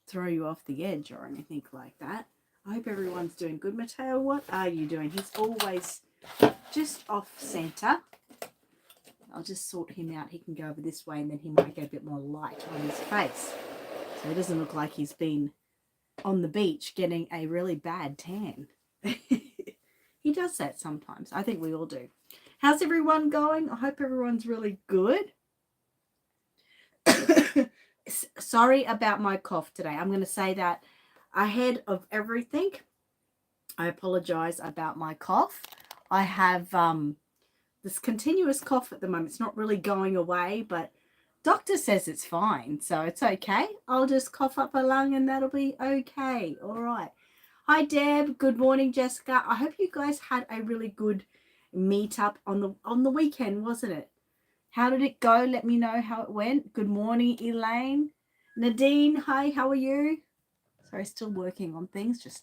throw you off the edge or anything like that. I hope everyone's doing good. Mateo, what are you doing? He's always just off center. I'll just sort him out. He can go over this way and then he might get a bit more light on his face. So it doesn't look like he's been on the beach getting a really bad tan. He does that sometimes. I think we all do. How's everyone going? I hope everyone's really good. Sorry about my cough today. I'm going to say that ahead of everything. I apologize about my cough. I have this continuous cough at the moment. It's not really going away, but doctor says it's fine, so it's okay. I'll just cough up a lung and that'll be okay. All right. Hi, Deb. Good morning, Jessica. I hope you guys had a really good meetup on the weekend, wasn't it? How did it go? Let me know how it went. Good morning, Elaine. Nadine, hi, how are you? Sorry, still working on things.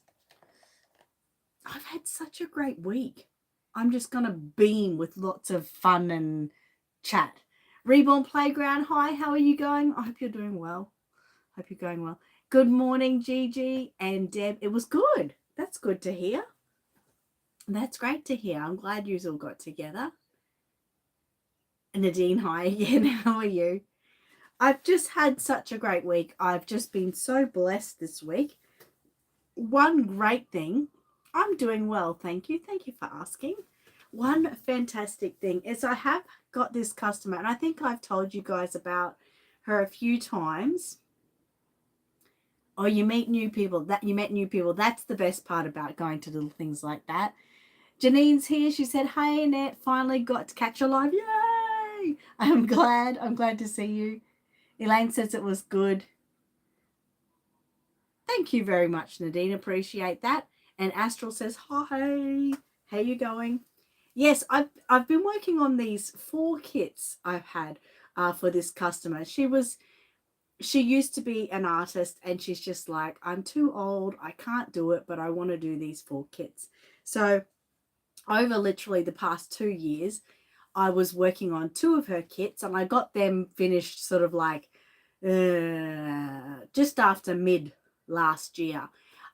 I've had such a great week. I'm just going to beam with lots of fun and chat. Reborn Playground, hi, how are you going? I hope you're doing well. Hope you're going well. Good morning, Gigi and Deb. It was good. That's good to hear. That's great to hear. I'm glad you all got together. Nadine, hi again. How are you? I've just had such a great week. I've just been so blessed this week. One great thing, I'm doing well, thank you. Thank you for asking. One fantastic thing is I have got this customer, and I think I've told you guys about her a few times. Oh, you meet new people. That's the best part about going to little things like that. Janine's here. She said, "Hey, Annette, finally got to catch you live. Yay! I'm glad to see you." Elaine says it was good. Thank you very much, Nadine. Appreciate that. And Astral says, "Hi, how you going?" Yes, I've been working on these 4 kits I've had for this customer. She used to be an artist, and she's just like, "I'm too old. I can't do it, but I want to do these 4 kits." So over literally the past 2 years, I was working on 2 of her kits, and I got them finished sort of like just after mid last year.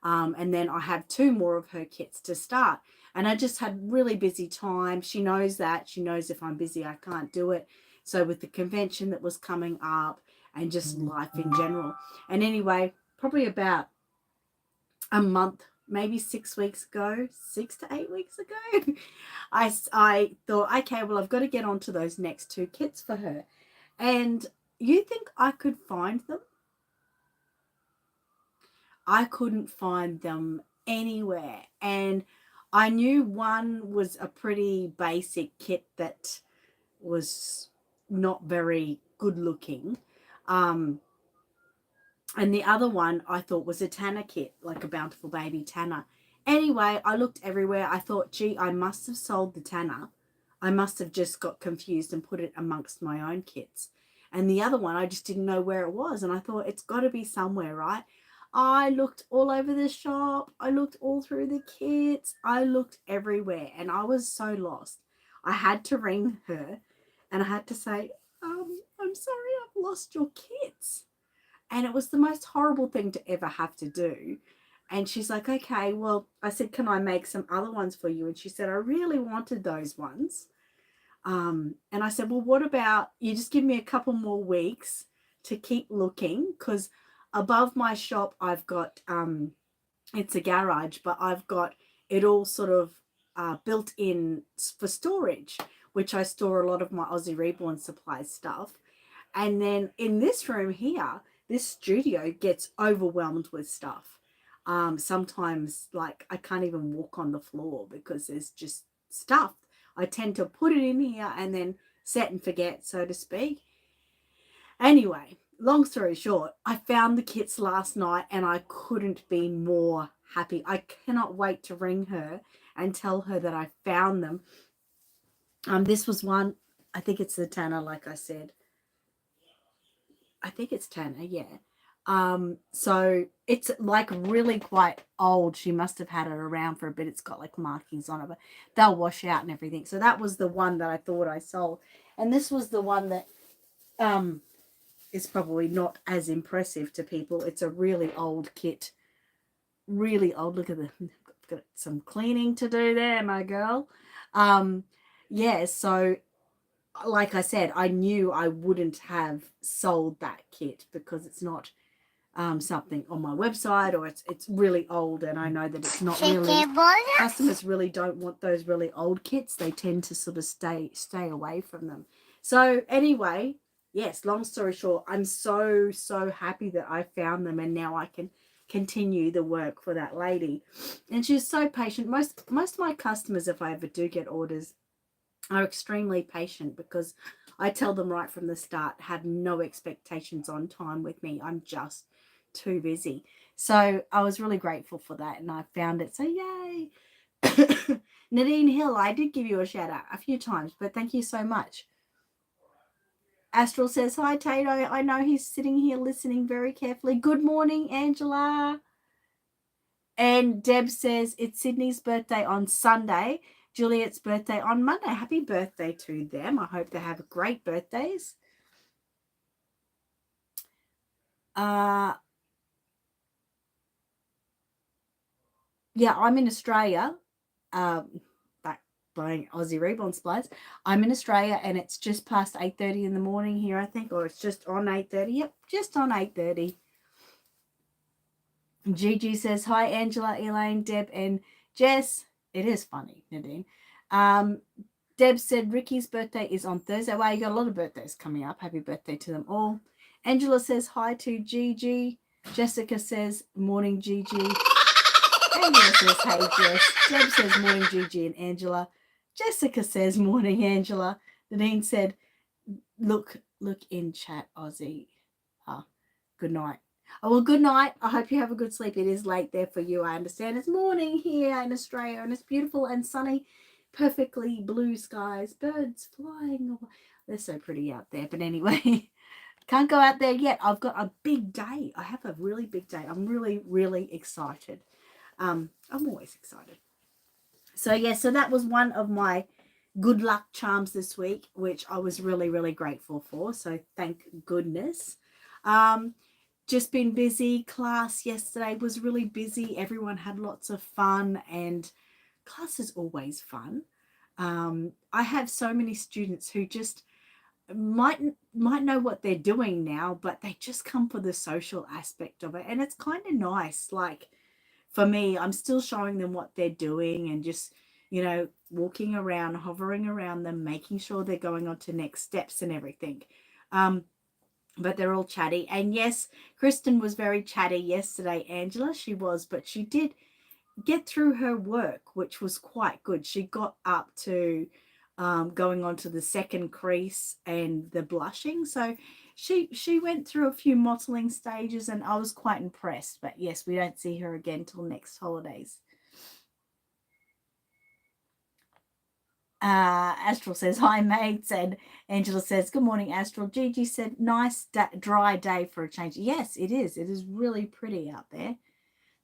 And then I have 2 more of her kits to start. And I just had really busy time. She knows that. She knows if I'm busy, I can't do it. So with the convention that was coming up and just life in general. And anyway, probably about a month, maybe 6 weeks ago, 6 to 8 weeks ago, I thought, okay, well, I've got to get onto those next 2 kits for her. And you think I could find them? I couldn't find them anywhere. And I knew one was a pretty basic kit that was not very good looking. And the other one I thought was a tanner kit, like a Bountiful Baby tanner. Anyway, I looked everywhere. I thought, gee, I must have sold the tanner. I must have just got confused and put it amongst my own kits. And the other one, I just didn't know where it was. And I thought, it's got to be somewhere, right? I looked all over the shop. I looked all through the kits. I looked everywhere, and I was so lost. I had to ring her, and I had to say, I'm sorry, I've lost your kits. And it was the most horrible thing to ever have to do. And she's like, okay, well, I said, can I make some other ones for you? And she said, I really wanted those ones. And I said, well, what about you just give me a couple more weeks to keep looking, because above my shop I've got it's a garage, but I've got it all sort of built in for storage, which I store a lot of my Aussie Reborn supplies stuff. And then in this room here, this studio gets overwhelmed with stuff. Sometimes, like, I can't even walk on the floor because there's just stuff. I tend to put it in here and then set and forget, so to speak. Anyway, long story short, I found the kits last night and I couldn't be more happy. I cannot wait to ring her and tell her that I found them. This was one, I think it's the tanner, like I said. I think it's tanner, yeah. So it's like really quite old. She must have had it around for a bit. It's got like markings on it, but they'll wash out and everything. So that was the one that I thought I sold. And this was the one that is probably not as impressive to people. It's a really old kit. Really old. Look at the got some cleaning to do there, my girl. Yeah, so like I said, I knew I wouldn't have sold that kit because it's not something on my website, or it's really old, and I know that it's not really, customers really don't want those really old kits. They tend to sort of stay away from them. So anyway, yes, long story short, I'm so happy that I found them, and now I can continue the work for that lady. And she's so patient. Most of my customers, if I ever do get orders, are extremely patient, because I tell them right from the start, have no expectations on time with me. I'm just too busy. So I was really grateful for that, and I found it. So yay. Nadine Hill, I did give you a shout out a few times, but thank you so much. Astral says, hi, Tate. I know he's sitting here listening very carefully. Good morning, Angela. And Deb says, it's Sydney's birthday on Sunday. Juliet's birthday on Monday. Happy birthday to them. I hope they have great birthdays. Yeah, I'm in Australia. Back buying Aussie Reborn supplies. I'm in Australia, and it's just past 8:30 in the morning here, I think, or it's just on 8:30. Yep, just on 8:30. Gigi says, hi, Angela, Elaine, Deb, and Jess. It is funny, Nadine. Deb said Ricky's birthday is on Thursday. Wow, you got a lot of birthdays coming up. Happy birthday to them all. Angela says hi to Gigi. Jessica says morning, Gigi. Angela says hey, Jess. Deb says morning, Gigi and Angela. Jessica says morning, Angela. Nadine said, look in chat, Aussie. Good night. Oh, well, good night. I hope you have a good sleep. It is late there for you. I understand it's morning here in Australia, and it's beautiful and sunny, perfectly blue skies, birds flying. They're so pretty out there. But anyway, can't go out there yet. I've got a big day. I have a really big day. I'm really excited. I'm always excited. So yeah, so that was one of my good luck charms this week, which I was really grateful for. So thank goodness. Just been busy. Class yesterday was really busy. Everyone had lots of fun, and class is always fun. I have so many students who just might know what they're doing now, but they just come for the social aspect of it, and it's kind of nice. Like for me, I'm still showing them what they're doing, and just, you know, walking around, hovering around them, making sure they're going on to next steps and everything. But they're all chatty. And yes, Kristen was very chatty yesterday, Angela. She was, but she did get through her work, which was quite good. She got up to going on to the second crease and the blushing. So she went through a few mottling stages, and I was quite impressed. But yes, we don't see her again till next holidays. Astral says, hi, mates. And Angela says, good morning, Astral. Gigi said, nice dry day for a change. Yes, it is. It is really pretty out there.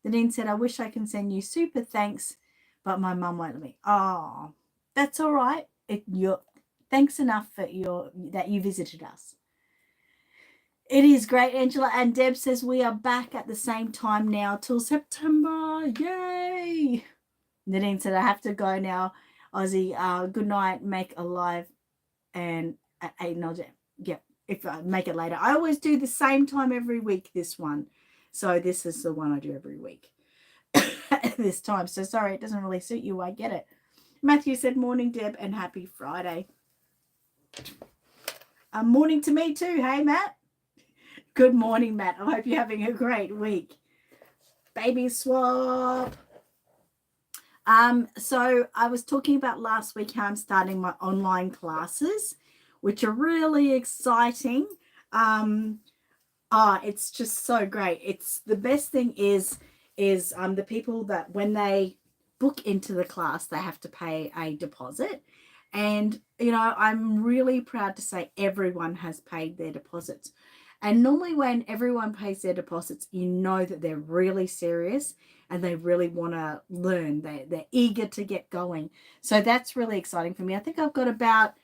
Nadine said, I wish I can send you super thanks, but my mum won't let me. Oh, that's all right. Thanks enough for that you visited us. It is great, Angela. And Deb says, we are back at the same time now till September. Yay. Nadine said, I have to go now. Aussie, good night, make a live, and at 8 and yeah, if I make it later. I always do the same time every week, this one. So this is the one I do every week at this time. So sorry, it doesn't really suit you. I get it. Matthew said, morning, Deb, and happy Friday. Morning to me too. Hey, Matt. Good morning, Matt. I hope you're having a great week. Baby swap. So I was talking about last week how I'm starting my online classes, which are really exciting. It's just so great. It's the best thing is the people that when they book into the class, they have to pay a deposit. And, you know, I'm really proud to say everyone has paid their deposits. And normally when everyone pays their deposits, you know that they're really serious and they really want to learn. They're eager to get going. So that's really exciting for me. I think I've got about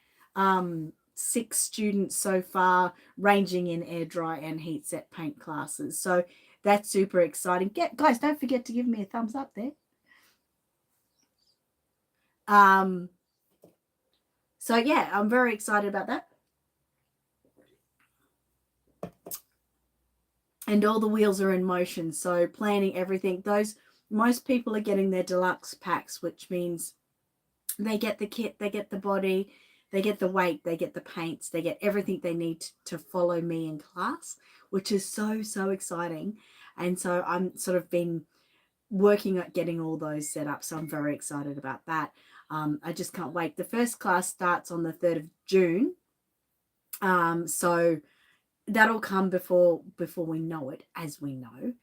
6 students so far, ranging in air dry and heat set paint classes. So that's super exciting. Guys, don't forget to give me a thumbs up there. So yeah, I'm very excited about that. And all the wheels are in motion. So planning everything. Most people are getting their deluxe packs, which means they get the kit, they get the body, they get the weight, they get the paints, they get everything they need to follow me in class, which is so exciting. And so I'm sort of been working at getting all those set up. So I'm very excited about that. I just can't wait. The first class starts on the 3rd of June. So that'll come before we know it, as we know.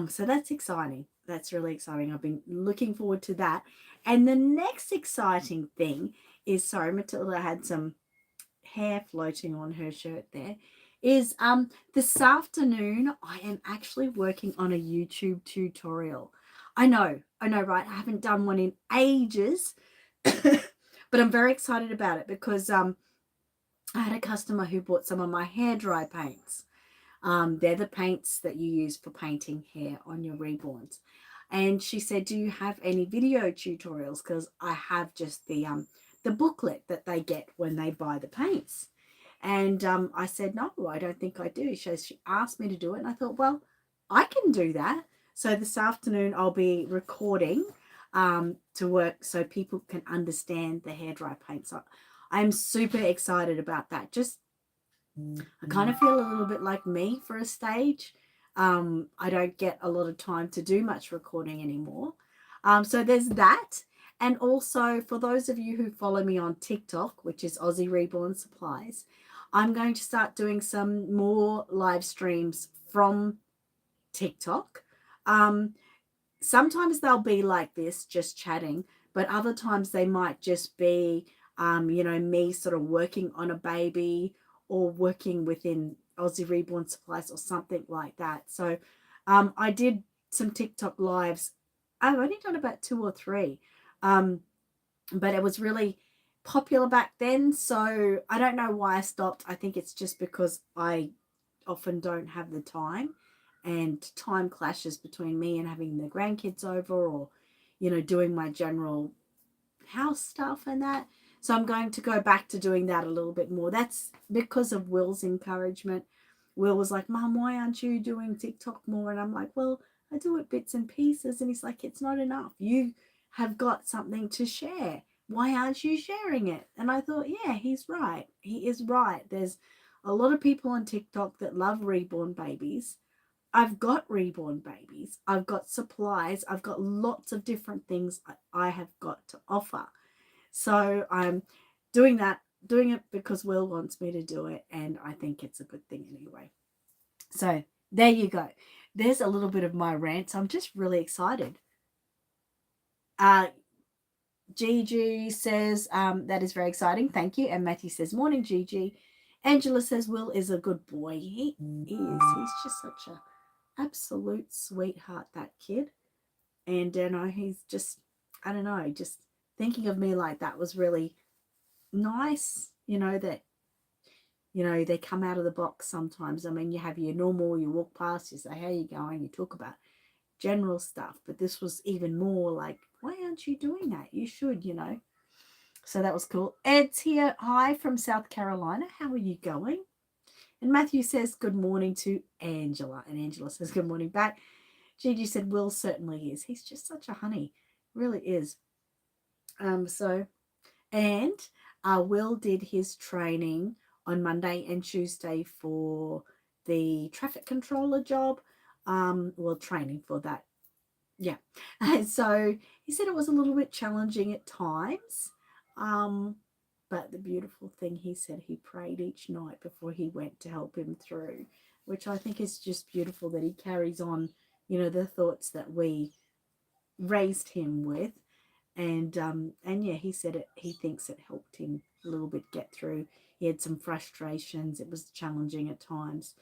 So that's exciting. That's really exciting. I've been looking forward to that. And the next exciting thing is, sorry, Matilda had some hair floating on her shirt there, is this afternoon I am actually working on a YouTube tutorial. I know, right? I haven't done one in ages, but I'm very excited about it because I had a customer who bought some of my hair dry paints. They're the paints that you use for painting hair on your Reborns. And she said, do you have any video tutorials? Because I have just the booklet that they get when they buy the paints. And I said, no, I don't think I do. She asked me to do it. And I thought, well, I can do that. So this afternoon I'll be recording to work so people can understand the hairdry paints. So I'm super excited about that. I kind of feel a little bit like me for a stage. I don't get a lot of time to do much recording anymore. So there's that. And also for those of you who follow me on TikTok, which is Aussie Reborn Supplies, I'm going to start doing some more live streams from TikTok. Sometimes they'll be like this, just chatting, but other times they might just be, me sort of working on a baby or working within Aussie Reborn Supplies or something like that. So I did some TikTok lives. I've only done about 2 or 3, but it was really popular back then. So I don't know why I stopped. I think it's just because I often don't have the time, and time clashes between me and having the grandkids over, or doing my general house stuff and that. So I'm going to go back to doing that a little bit more. That's because of Will's encouragement. Will was like, Mum, why aren't you doing TikTok more? And I'm like, well, I do it bits and pieces. And he's like, it's not enough. You have got something to share. Why aren't you sharing it? And I thought, yeah, he's right. He is right. There's a lot of people on TikTok that love reborn babies. I've got reborn babies. I've got supplies. I've got lots of different things I have got to offer. So I'm doing it because Will wants me to do it, and I think it's a good thing anyway. So there you go. There's a little bit of my rant. So I'm just really excited. Gigi says, that is very exciting. Thank you. And Matthew says, morning, Gigi. Angela says, Will is a good boy. He is. He's just such a absolute sweetheart, that kid. And he's just, I don't know, just thinking of me like that was really nice. That they come out of the box sometimes. I mean, you have your normal, you walk past, you say, how you going, you talk about general stuff, but this was even more like, why aren't you doing that? You should. So that was cool. Ed's here. Hi from South Carolina. How are you going? And Matthew says good morning to Angela, and Angela says good morning back. Gigi said Will certainly is. He's just such a honey, really is. Will did his training on Monday and Tuesday for the traffic controller job. Training for that. Yeah. And so he said it was a little bit challenging at times. But the beautiful thing, he said he prayed each night before he went to help him through, which I think is just beautiful that he carries on, the thoughts that we raised him with. And yeah, he said he thinks it helped him a little bit get through. He had some frustrations. It was challenging at times.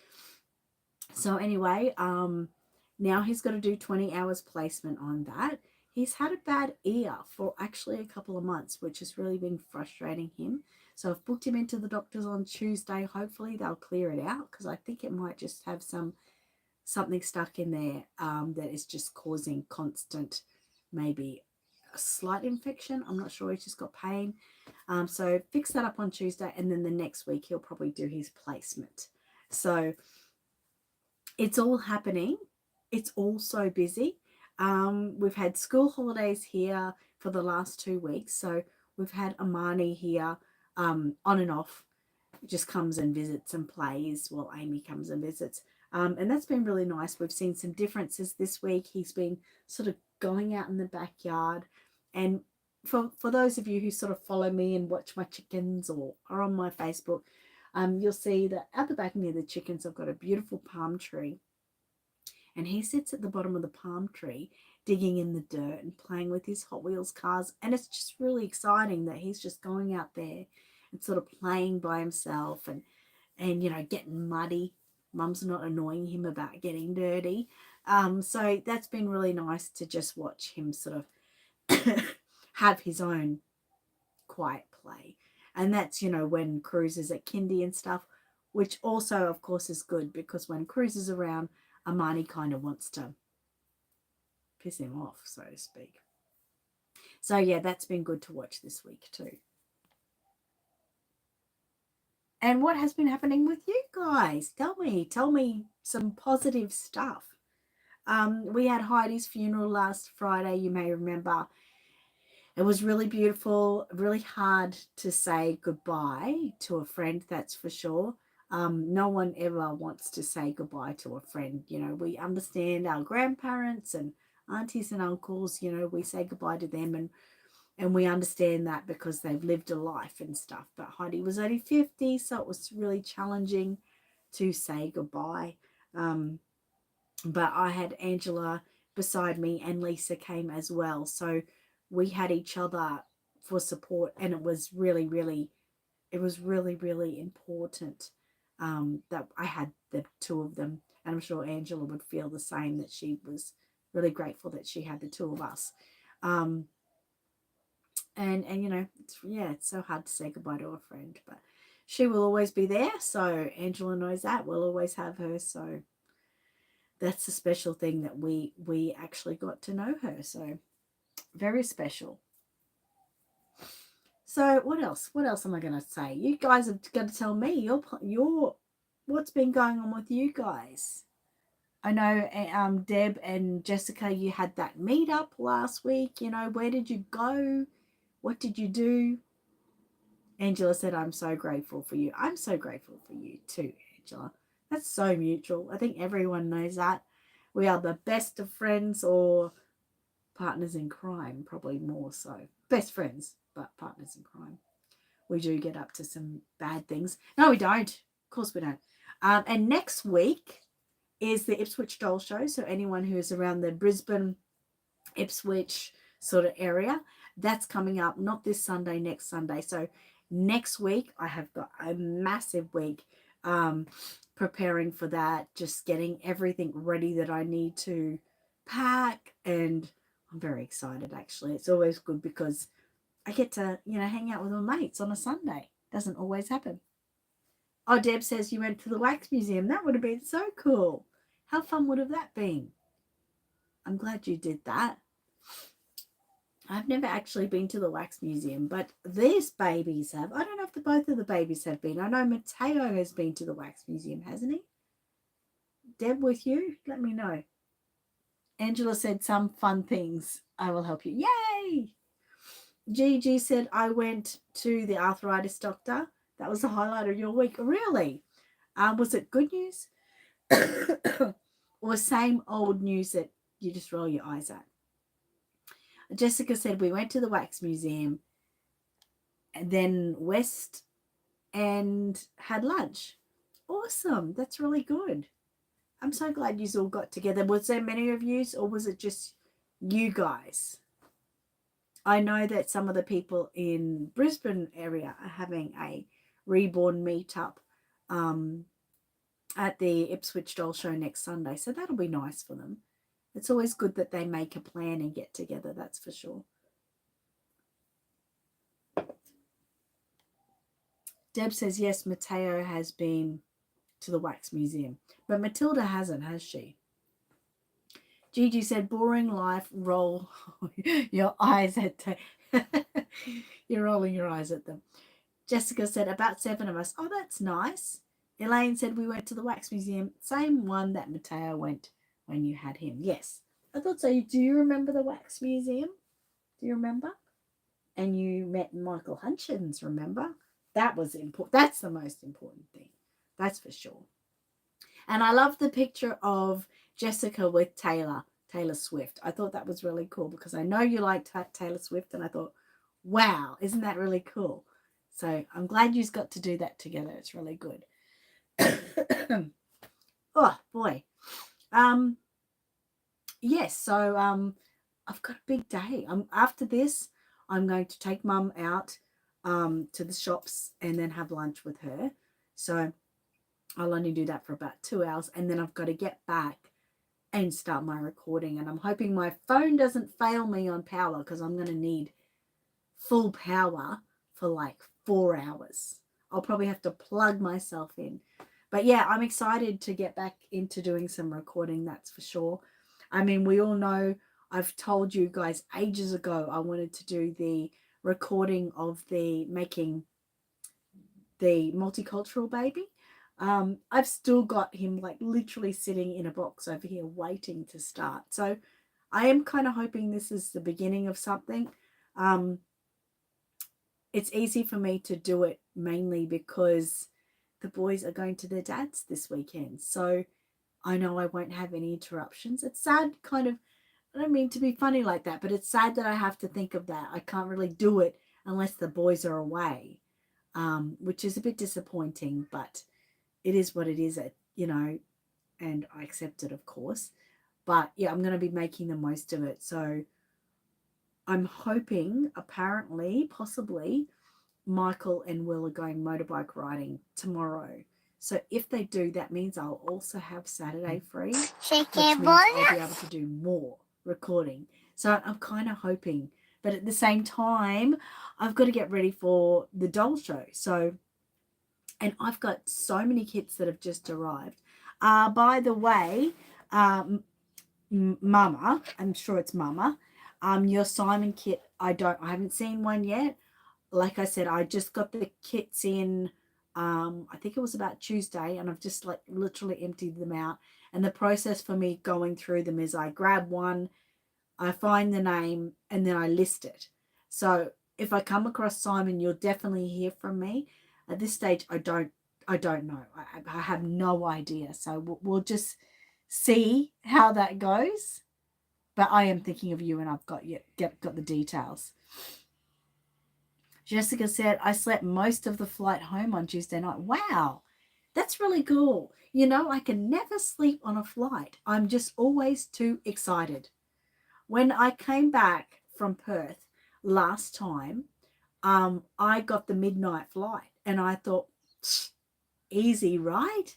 So anyway, now he's got to do 20 hours placement on that. He's had a bad ear for actually a couple of months, which has really been frustrating him. So I've booked him into the doctor's on Tuesday. Hopefully they'll clear it out, because I think it might just have something stuck in there that is just causing constant, maybe a slight infection. I'm not sure. He's just got pain. So fix that up on Tuesday, and then the next week he'll probably do his placement. So it's all happening. It's all so busy. We've had school holidays here for the last 2 weeks. So we've had Amani here on and off. Just comes and visits and plays while Amy comes and visits. And that's been really nice. We've seen some differences this week. He's been sort of going out in the backyard. And for those of you who sort of follow me and watch my chickens or are on my Facebook, you'll see that at the back near the chickens, I've got a beautiful palm tree. And he sits at the bottom of the palm tree, digging in the dirt and playing with his Hot Wheels cars. And it's just really exciting that he's just going out there and sort of playing by himself and getting muddy. Mum's not annoying him about getting dirty. So that's been really nice to just watch him sort of have his own quiet play. And that's, when Cruz is at kindy and stuff, which also, of course, is good, because when Cruz is around, Amani kind of wants to piss him off, so to speak. So, yeah, that's been good to watch this week too. And what has been happening with you guys? Tell me some positive stuff. We had Heidi's funeral last Friday, you may remember. It was really beautiful, really hard to say goodbye to a friend, that's for sure. No one ever wants to say goodbye to a friend. We understand our grandparents and aunties and uncles, we say goodbye to them, and we understand that because they've lived a life and stuff. But Heidi was only 50, so it was really challenging to say goodbye. But I had Angela beside me, and Lisa came as well. So we had each other for support, and it was really, really important that I had the two of them. And I'm sure Angela would feel the same, that she was really grateful that she had the two of us. And it's so hard to say goodbye to a friend, but she will always be there. So Angela knows that. We'll always have her. So that's the special thing, that we actually got to know her. So very special. So what else? What else am I going to say? You guys have got to tell me your what's been going on with you guys. I know Deb and Jessica, you had that meetup last week. Where did you go? What did you do? Angela said, I'm so grateful for you. I'm so grateful for you too, Angela. That's so mutual. I think everyone knows that. We are the best of friends, or partners in crime, probably more so. Best friends, but partners in crime. We do get up to some bad things. No, we don't. Of course we don't. And next week is the Ipswich Doll Show. So anyone who is around the Brisbane, Ipswich sort of area, that's coming up, not this Sunday, next Sunday. So next week, I have got a massive week preparing for that, just getting everything ready that I need to pack. And I'm very excited, actually. It's always good because I get to, hang out with my mates on a Sunday. Doesn't always happen. Oh, Deb says you went to the Wax Museum. That would have been so cool. How fun would have that been? I'm glad you did that. I've never actually been to the Wax Museum, but these babies have. I don't know if both of the babies have been. I know Mateo has been to the Wax Museum, hasn't he? Deb, with you? Let me know. Angela said some fun things. I will help you. Yay! Gigi said, I went to the arthritis doctor. That was the highlight of your week. Really? Was it good news? Or same old news that you just roll your eyes at? Jessica said, we went to the Wax Museum and then West and had lunch. Awesome. That's really good. I'm so glad you all got together. Was there many of you, or was it just you guys? I know that some of the people in Brisbane area are having a Reborn meetup at the Ipswich Doll Show next Sunday. So that'll be nice for them. It's always good that they make a plan and get together, that's for sure. Deb says, yes, Mateo has been to the wax museum. But Matilda hasn't, has she? Gigi said, boring life, roll your eyes at you're rolling your eyes at them. Jessica said, about 7 of us. Oh, that's nice. Elaine said, we went to the wax museum. Same one that Mateo went when you had him. Yes. I thought so. Do you remember the wax museum? Do you remember? And you met Michael Hutchins, remember? That was important. That's the most important thing. That's for sure. And I love the picture of Jessica with Taylor Swift. I thought that was really cool because I know you like Taylor Swift, and I thought, wow, isn't that really cool? So I'm glad you got to do that together. It's really good. Oh boy. Yes, so I've got a big day. After this, I'm going to take Mum out to the shops and then have lunch with her. So I'll only do that for about 2 hours, and then I've got to get back and start my recording. And I'm hoping my phone doesn't fail me on power, because I'm going to need full power for like 4 hours. I'll probably have to plug myself in. But yeah, I'm excited to get back into doing some recording, that's for sure. I mean, we all know, I've told you guys ages ago I wanted to do the recording of the making the multicultural baby. I've still got him like literally sitting in a box over here waiting to start. So I am kind of hoping this is the beginning of something. It's easy for me to do it mainly because the boys are going to their dads this weekend. So I know I won't have any interruptions. It's sad, kind of, I don't mean to be funny like that, but it's sad that I have to think of that. I can't really do it unless the boys are away, which is a bit disappointing, but it is what it is, you know, and I accept it, of course. But yeah, I'm going to be making the most of it. So I'm hoping, apparently, possibly, Michael and Will are going motorbike riding tomorrow. So if they do, that means I'll also have Saturday free, which means I'll be able to do more recording. So I'm kind of hoping. But at the same time, I've got to get ready for the doll show. So, and I've got so many kits that have just arrived. By the way, Mama, I'm sure it's Mama, your Simon kit, I haven't seen one yet. Like I said, I just got the kits in, I think it was about Tuesday, and I've just like literally emptied them out. And the process for me going through them is I grab one, I find the name, and then I list it. So if I come across Simon, you'll definitely hear from me. At this stage, I don't know. I have no idea. So we'll just see how that goes. But I am thinking of you, and I've got the details. Jessica said, I slept most of the flight home on Tuesday night. Wow, that's really cool. You know, I can never sleep on a flight. I'm just always too excited. When I came back from Perth last time, I got the midnight flight, and I thought, easy, right?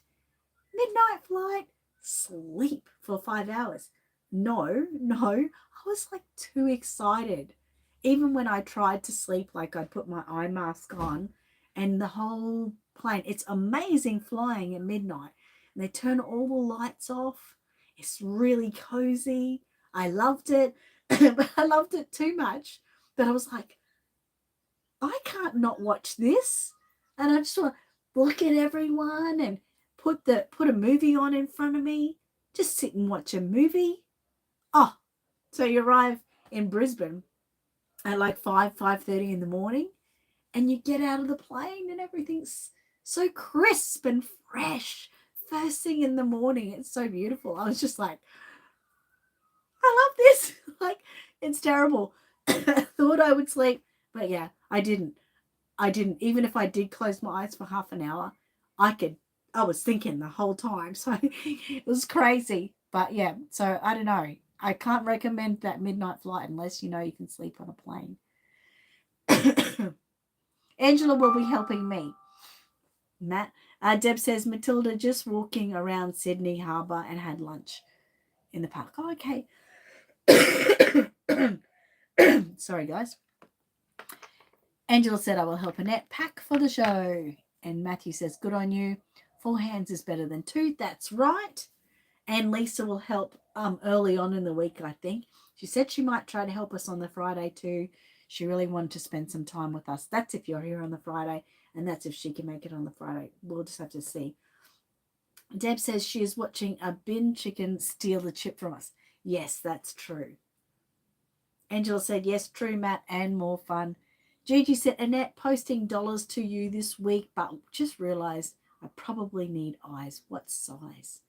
Midnight flight, sleep for 5 hours. No, I was like too excited. Even when I tried to sleep, like I'd put my eye mask on, and the whole plane, it's amazing flying at midnight. And they turn all the lights off. It's really cozy. I loved it, but I loved it too much. But I was like, I can't not watch this. And I just want to look at everyone and put a movie on in front of me. Just sit and watch a movie. Oh, so you arrive in Brisbane at like 5:30 in the morning, and you get out of the plane and everything's so crisp and fresh first thing in the morning. It's so beautiful. I was just like, I love this. Like, it's terrible. I thought I would sleep, but yeah, I didn't. Even if I did close my eyes for half an hour, I was thinking the whole time. So it was crazy. But yeah, so I don't know. I can't recommend that midnight flight unless you know you can sleep on a plane. Angela will be helping me. Matt. Deb says, Matilda just walking around Sydney Harbour and had lunch in the park. Oh, okay. Sorry, guys. Angela said, I will help Annette pack for the show. And Matthew says, good on you. 4 hands is better than 2. That's right. And Lisa will help early on in the week, I think. She said she might try to help us on the Friday too. She really wanted to spend some time with us. That's if you're here on the Friday, and that's if she can make it on the Friday. We'll just have to see. Deb says she is watching a bin chicken steal the chip from us. Yes, that's true. Angela said, yes, true, Matt, and more fun. Gigi said, Annette, posting dollars to you this week, but just realised I probably need eyes. What size?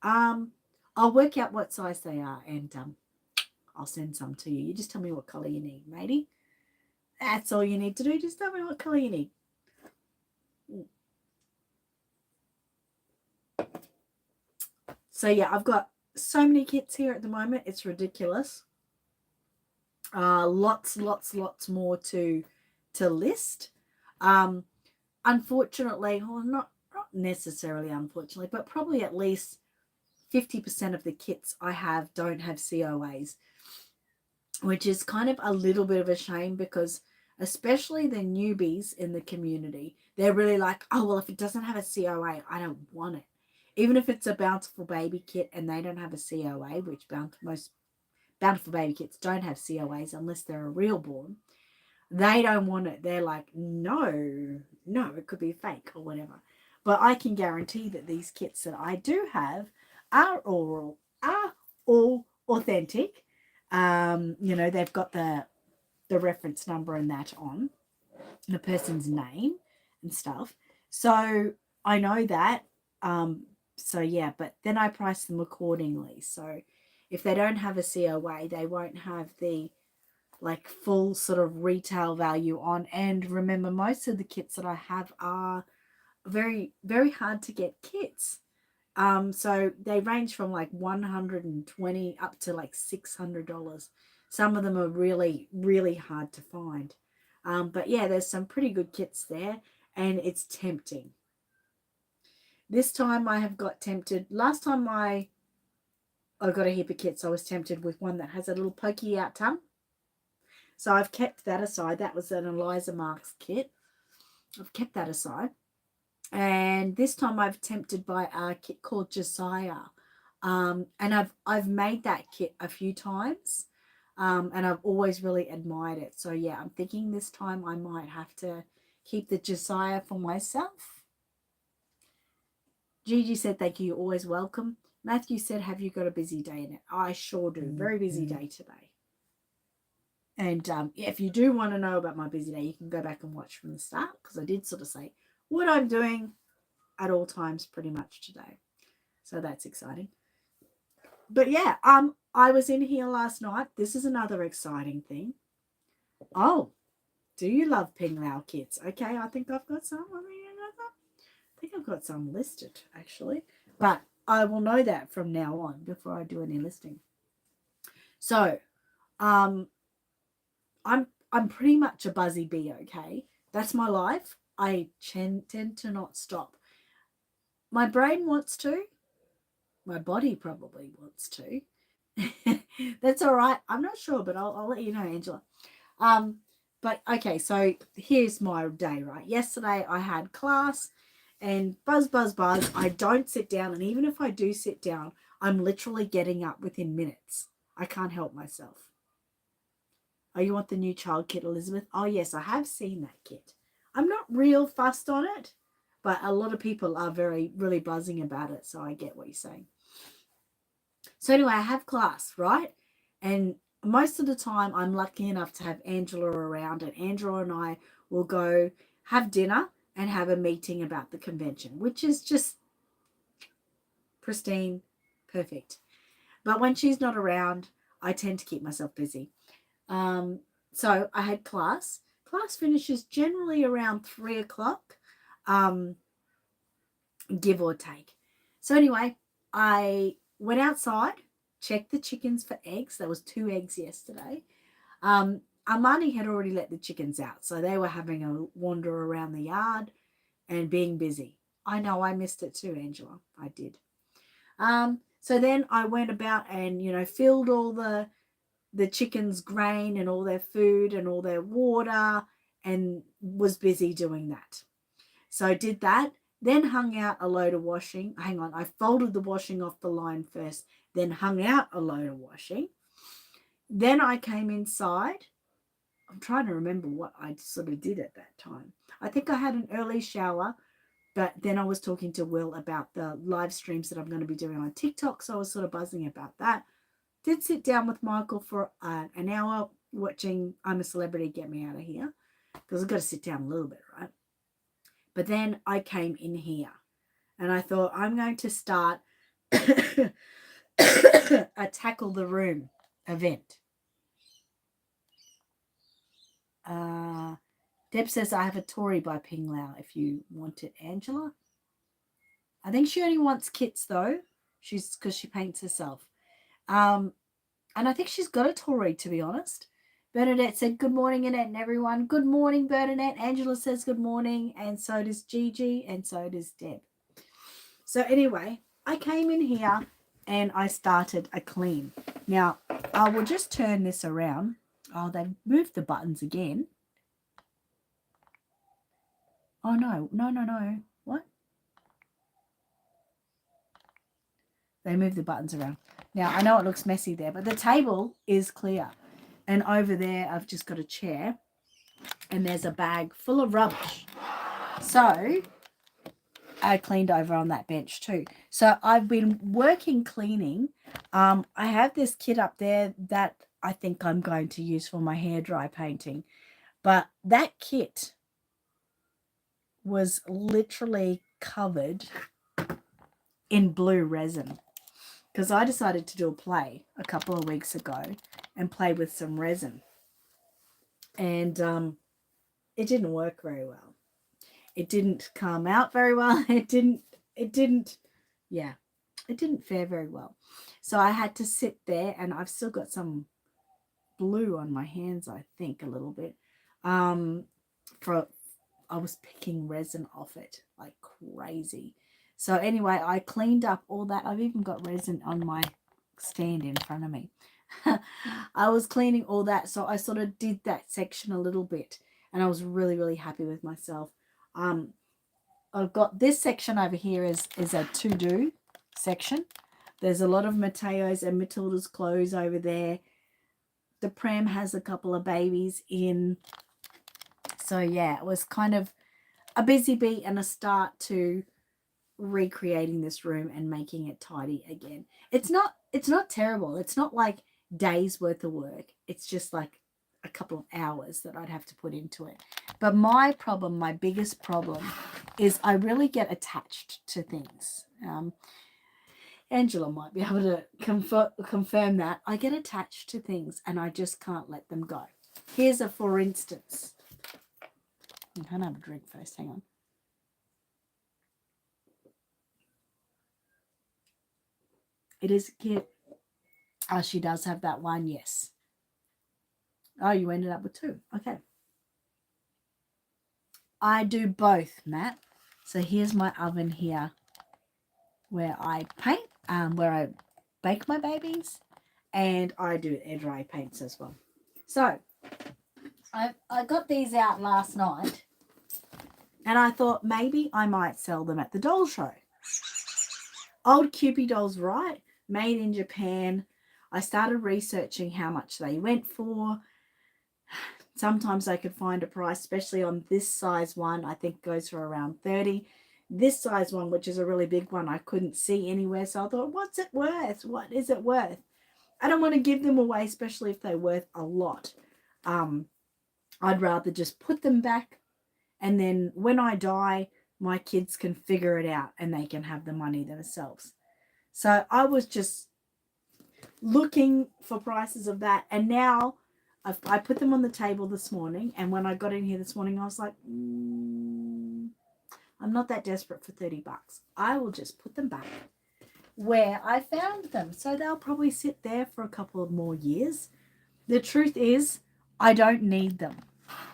I'll work out what size they are, and I'll send some to you. You just tell me what colour you need, matey. That's all you need to do. Just tell me what colour you need. So yeah, I've got so many kits here at the moment. It's ridiculous. Lots more to list. Unfortunately, well, not necessarily unfortunately, but probably at least 50% of the kits I have don't have COAs, which is kind of a little bit of a shame, because especially the newbies in the community, they're really like, oh, well, if it doesn't have a COA, I don't want it. Even if it's a Bountiful Baby kit and they don't have a COA, which most Bountiful Baby kits don't have COAs unless they're a Reborn, they don't want it. They're like, no, it could be fake or whatever. But I can guarantee that these kits that I do have are all authentic. They've got the reference number and that on the person's name and stuff. So I know that. So yeah, but then I price them accordingly. So if they don't have a COA, they won't have the full sort of retail value on. And remember, most of the kits that I have are very, very hard to get kits. So they range from $120 up to $600. Some of them are really, really hard to find. But yeah, there's some pretty good kits there, and it's tempting. This time I have got tempted. Last time I got a heap of kits, I was tempted with one that has a little pokey out tongue. So I've kept that aside. That was an Eliza Marks kit. I've kept that aside. And this time I've tempted by a kit called Josiah. And I've made that kit a few times. And I've always really admired it. So yeah, I'm thinking this time I might have to keep the Josiah for myself. Gigi said, thank you, you're always welcome. Matthew said, have you got a busy day in it? I sure do. Very busy day today. And if you do want to know about my busy day, you can go back and watch from the start, because I did sort of say what I'm doing at all times pretty much today. So that's exciting. But yeah, I was in here last night. This is another exciting thing. Oh, do you love Ping Lao kits? Okay, I think I've got some. I think I've got some listed actually, but I will know that from now on before I do any listing. So, I'm pretty much a buzzy bee. Okay, that's my life. I tend to not stop. My brain wants to. My body probably wants to. That's all right. I'm not sure, but I'll let you know, Angela. But okay, so here's my day, right? Yesterday I had class, and buzz. I don't sit down, and even if I do sit down, I'm literally getting up within minutes. I can't help myself. Oh, you want the new child kit, Elizabeth? Oh, yes, I have seen that kit. I'm not real fussed on it, but a lot of people are really buzzing about it, so I get what you're saying. So anyway, I have class, right? And most of the time I'm lucky enough to have Angela around, and Angela and I will go have dinner and have a meeting about the convention, which is just pristine, perfect. But when she's not around, I tend to keep myself busy. So I had class. Class finishes generally around 3:00, give or take. So anyway, I went outside, checked the chickens for eggs. There was 2 eggs yesterday. Armani had already let the chickens out, so they were having a wander around the yard and being busy. I know, I missed it too, Angela. I did. So then I went about and, filled all the chickens' grain and all their food and all their water, and was busy doing that. So I did that, then hung out a load of washing. Hang on, I folded the washing off the line first, then hung out a load of washing. Then I came inside. I'm trying to remember what I sort of did at that time. I think I had an early shower, but then I was talking to Will about the live streams that I'm going to be doing on TikTok, so I was sort of buzzing about that. Did sit down with Michael for an hour watching I'm a Celebrity, Get Me Out of Here, because I've got to sit down a little bit, right? But then I came in here and I thought I'm going to start a Tackle the Room event. Deb says I have a Tory by Ping Lau if you want it, Angela. I think she only wants kits though. She's because she paints herself. And I think she's got a Tory, to be honest. Bernadette said, good morning, Annette and everyone. Good morning, Bernadette. Angela says good morning, and so does Gigi, and so does Deb. So anyway, I came in here and I started a clean. Now, I will just turn this around. Oh, they've moved the buttons again. Oh, no. What? They moved the buttons around. Now, I know it looks messy there, but the table is clear. And over there, I've just got a chair. And there's a bag full of rubbish. So, I cleaned over on that bench too. So, I've been working cleaning. I have this kit up there that I think I'm going to use for my hair dry painting. But that kit was literally covered in blue resin. Because I decided to do a play a couple of weeks ago and play with some resin. And it didn't work very well. It didn't come out very well. It didn't fare very well. So I had to sit there, and I've still got some blue on my hands, I think, a little bit. I was picking resin off it like crazy. So anyway, I cleaned up all that. I've even got resin on my stand in front of me. I was cleaning all that, so I sort of did that section a little bit, and I was really, really happy with myself. I've got this section over here is a to-do section. There's a lot of Mateo's and Matilda's clothes over there. The pram has a couple of babies in. So yeah, it was kind of a busy bee and a start to recreating this room and making it tidy again. It's not terrible. It's not like days worth of work. It's just like a couple of hours that I'd have to put into it. But my biggest problem is I really get attached to things. Angela might be able to confirm that. I get attached to things and I just can't let them go. Here's a for instance. I'm going to have a drink first. Hang on. It is a kit. Oh, she does have that one, yes. Oh, you ended up with two. Okay. I do both, Matt. So here's my oven here where I paint, where I bake my babies, and I do air dry paints as well. So I got these out last night, and I thought maybe I might sell them at the doll show. Old Kewpie dolls, right? Made in Japan. I started researching how much they went for. Sometimes I could find a price, especially on this size one, I think goes for around 30. This size one, which is a really big one, I couldn't see anywhere. So I thought, what's it worth? What is it worth? I don't want to give them away, especially if they're worth a lot. I'd rather just put them back, and then when I die, my kids can figure it out and they can have the money themselves. So I was just looking for prices of that, and now I put them on the table this morning, and when I got in here this morning, I was like, I'm not that desperate for $30. I will just put them back where I found them. So they'll probably sit there for a couple of more years. The truth is, I don't need them.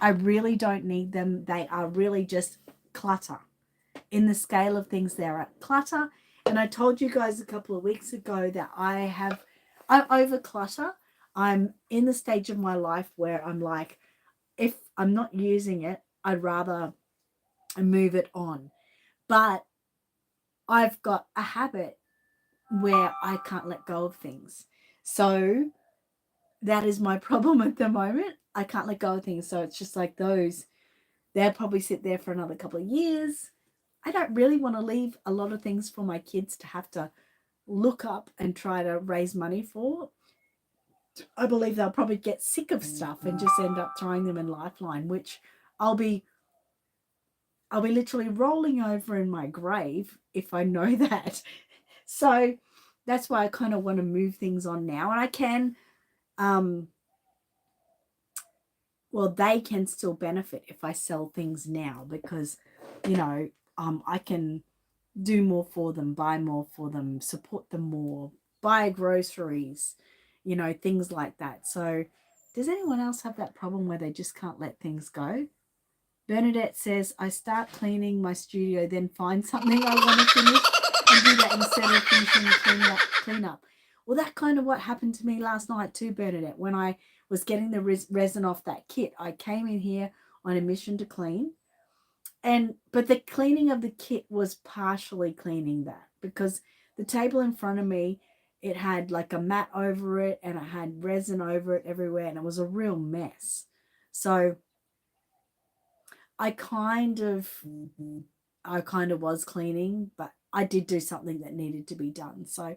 I really don't need them. They are really just clutter. In the scale of things, they're at clutter. And I told you guys a couple of weeks ago that I over clutter. I'm in the stage of my life where I'm like, if I'm not using it, I'd rather and move it on. But I've got a habit where I can't let go of things. So that is my problem at the moment. I can't let go of things. So it's just like those, they'll probably sit there for another couple of years. I don't really want to leave a lot of things for my kids to have to look up and try to raise money for. I believe they'll probably get sick of stuff and just end up throwing them in Lifeline, which I'll be literally rolling over in my grave if I know that. So that's why I kind of want to move things on now. And I can, well, they can still benefit if I sell things now because, I can do more for them, buy more for them, support them more, buy groceries, things like that. So does anyone else have that problem where they just can't let things go? Bernadette says, I start cleaning my studio, then find something I want to finish and do that instead of finishing the clean up. Well, that kind of what happened to me last night too, Bernadette. When I was getting the resin off that kit, I came in here on a mission to clean. But the cleaning of the kit was partially cleaning that because the table in front of me, it had like a mat over it and it had resin over it everywhere and it was a real mess. So I kind of was cleaning, but I did do something that needed to be done. So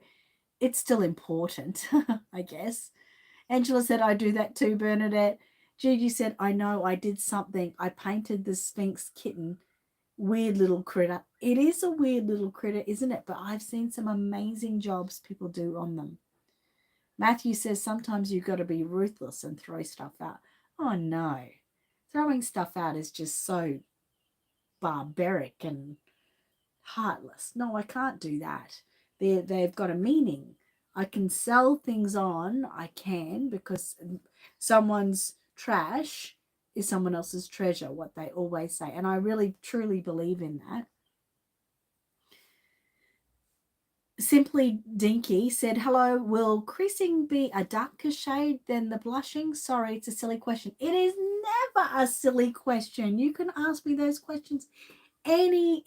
it's still important, I guess. Angela said, I do that too, Bernadette. Gigi said, I know I did something. I painted the Sphinx kitten. Weird little critter. It is a weird little critter, isn't it? But I've seen some amazing jobs people do on them. Matthew says, sometimes you've got to be ruthless and throw stuff out. Oh, no. Throwing stuff out is just so barbaric and heartless. No, I can't do that. They've got a meaning. I can sell things on. I can, because someone's trash is someone else's treasure, what they always say. And I really, truly believe in that. Simply Dinky said, hello, will creasing be a darker shade than the blushing? Sorry, it's a silly question. It is never a silly question. You can ask me those questions any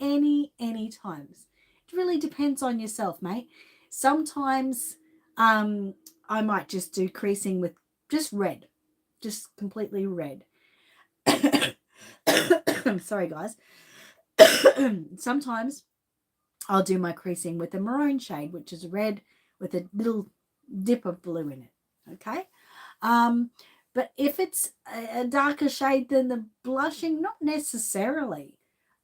times. It really depends on yourself, mate. Sometimes I might just do creasing with just red, just completely red. I'm sorry, guys. Sometimes I'll do my creasing with a maroon shade, which is red with a little dip of blue in it. Okay. But if it's a darker shade than the blushing, not necessarily.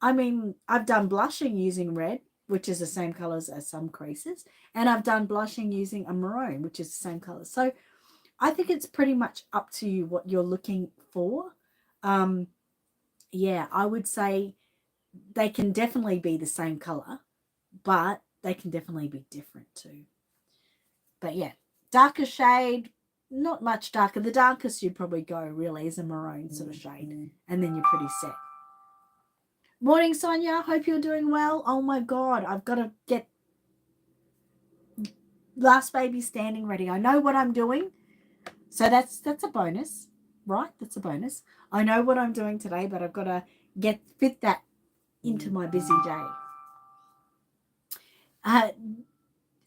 I mean, I've done blushing using red, which is the same colors as some creases, and I've done blushing using a maroon, which is the same color. So I think it's pretty much up to you what you're looking for. Yeah, I would say they can definitely be the same color, but they can definitely be different too. But yeah, darker shade, not much darker. The darkest you'd probably go really is a maroon sort of shade, and then you're pretty set. Morning, Sonia. Hope you're doing well. Oh my God, I've got to get last baby standing ready. I know what I'm doing, so that's a bonus, right? That's a bonus. I know what I'm doing today, but I've got to fit that into my busy day.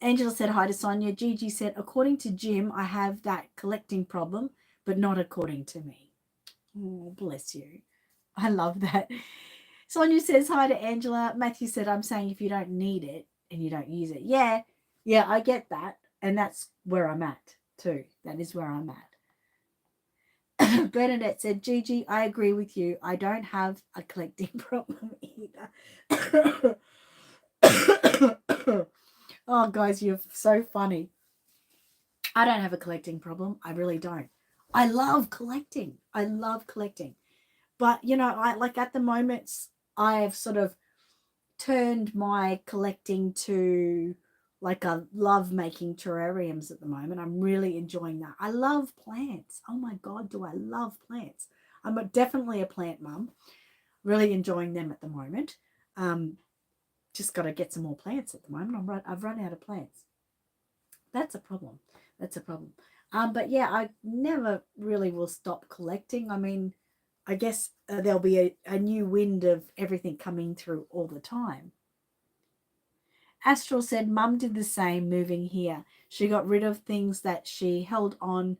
Angela said hi to Sonia. Gigi said, according to Jim, I have that collecting problem, but not according to me. Oh, bless you. I love that. Sonia says hi to Angela. Matthew said, I'm saying if you don't need it and you don't use it. Yeah, I get that. And that's where I'm at too. That is where I'm at. Bernadette said, Gigi, I agree with you. I don't have a collecting problem either. Oh, guys, you're so funny. I don't have a collecting problem. I really don't. I love collecting. But, I like at the moment, I have sort of turned my collecting to like a love making terrariums at the moment. I'm really enjoying that. I love plants. Oh my God, do I love plants. I'm definitely a plant mum. Really enjoying them at the moment. Just got to get some more plants at the moment. I've run out of plants. That's a problem. But yeah, I never really will stop collecting. I mean, I guess there'll be a new wind of everything coming through all the time. Astral said Mum did the same moving here. She got rid of things that she held on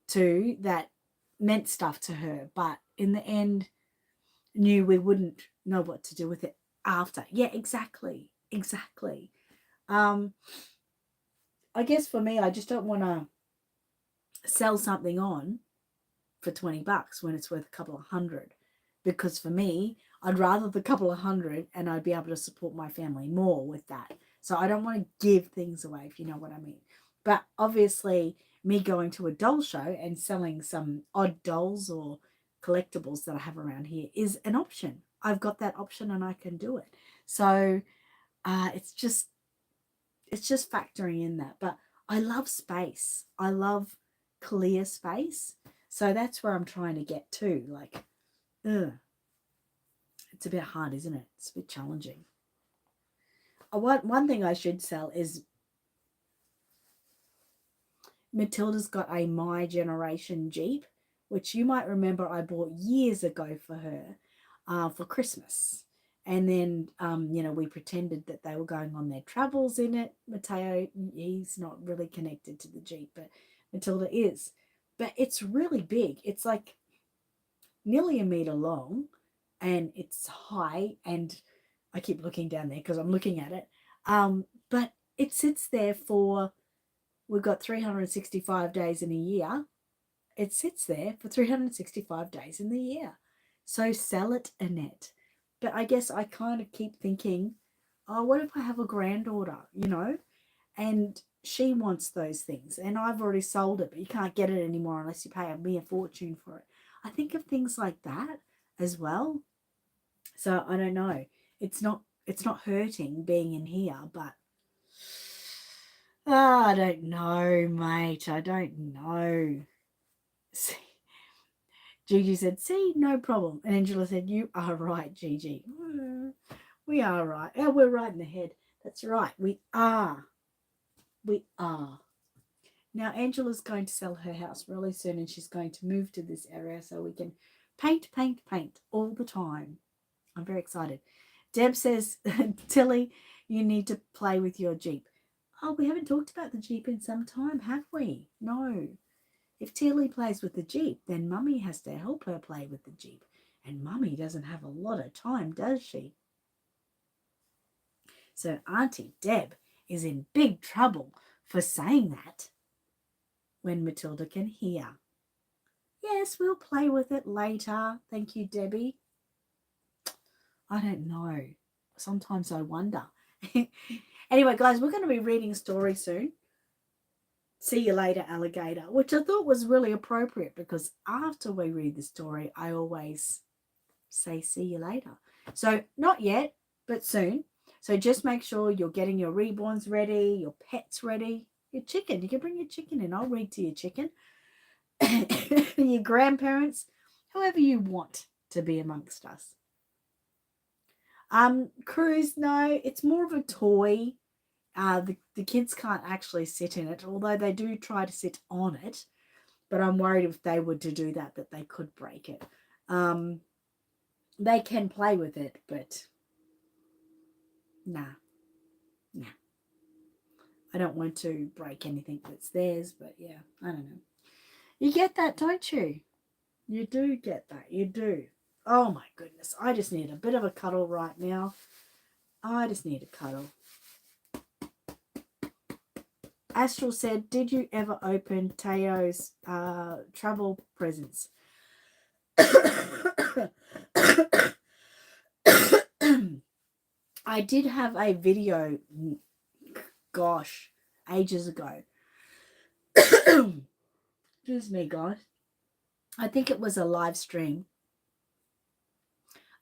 to that meant stuff to her, but in the end knew we wouldn't know what to do with it after. Yeah, exactly. Exactly. I guess for me, I just don't want to sell something on for $20 when it's worth a couple of hundred. Because for me, I'd rather the couple of hundred and I'd be able to support my family more with that. So I don't want to give things away, if you know what I mean. But obviously, me going to a doll show and selling some odd dolls or collectibles that I have around here is an option. I've got that option and I can do it. So it's just factoring in that. But I love space. I love clear space. So that's where I'm trying to get to. Like, it's a bit hard, isn't it? It's a bit challenging. One thing I should sell is Matilda's got a My Generation Jeep, which you might remember I bought years ago for her for Christmas. And then, we pretended that they were going on their travels in it. Mateo, he's not really connected to the Jeep, but Matilda is. But it's really big. It's like nearly a meter long, and it's high. And I keep looking down there because I'm looking at it. But it sits there for, we've got 365 days in a year. It sits there for 365 days in the year. So sell it, Annette. But I guess I kind of keep thinking, oh, what if I have a granddaughter, and she wants those things, and I've already sold it, but you can't get it anymore unless you pay a mere fortune for it. I think of things like that as well. So I don't know. It's not hurting being in here, but I don't know, mate. I don't know. See, Gigi said, see, no problem. And Angela said, you are right, Gigi. We are right. Oh, we're right in the head. That's right. We are. We are. Now, Angela's going to sell her house really soon, and she's going to move to this area so we can paint, paint, paint all the time. I'm very excited. Deb says, Tilly, you need to play with your Jeep. Oh, we haven't talked about the Jeep in some time, have we? No. If Tilly plays with the Jeep, then Mummy has to help her play with the Jeep. And Mummy doesn't have a lot of time, does she? So Auntie Deb is in big trouble for saying that when Matilda can hear. Yes, we'll play with it later. Thank you, Debbie. I don't know. Sometimes I wonder. Anyway, guys, we're going to be reading a story soon. See you later, alligator, which I thought was really appropriate because after we read the story, I always say see you later. So not yet, but soon. So just make sure you're getting your reborns ready, your pets ready, your chicken. You can bring your chicken in. I'll read to your chicken. Your grandparents, whoever you want to be amongst us. Cruise, no, it's more of a toy. The kids can't actually sit in it, although they do try to sit on it. But I'm worried if they were to do that they could break it. They can play with it, but nah. I don't want to break anything that's theirs, but yeah, I don't know. You get that, don't you? You do get that. You do. Oh my goodness. I just need a bit of a cuddle right now. I just need a cuddle. Astral said, did you ever open Teo's travel presents? I did have a video, gosh, ages ago. Excuse me, guys. I think it was a live stream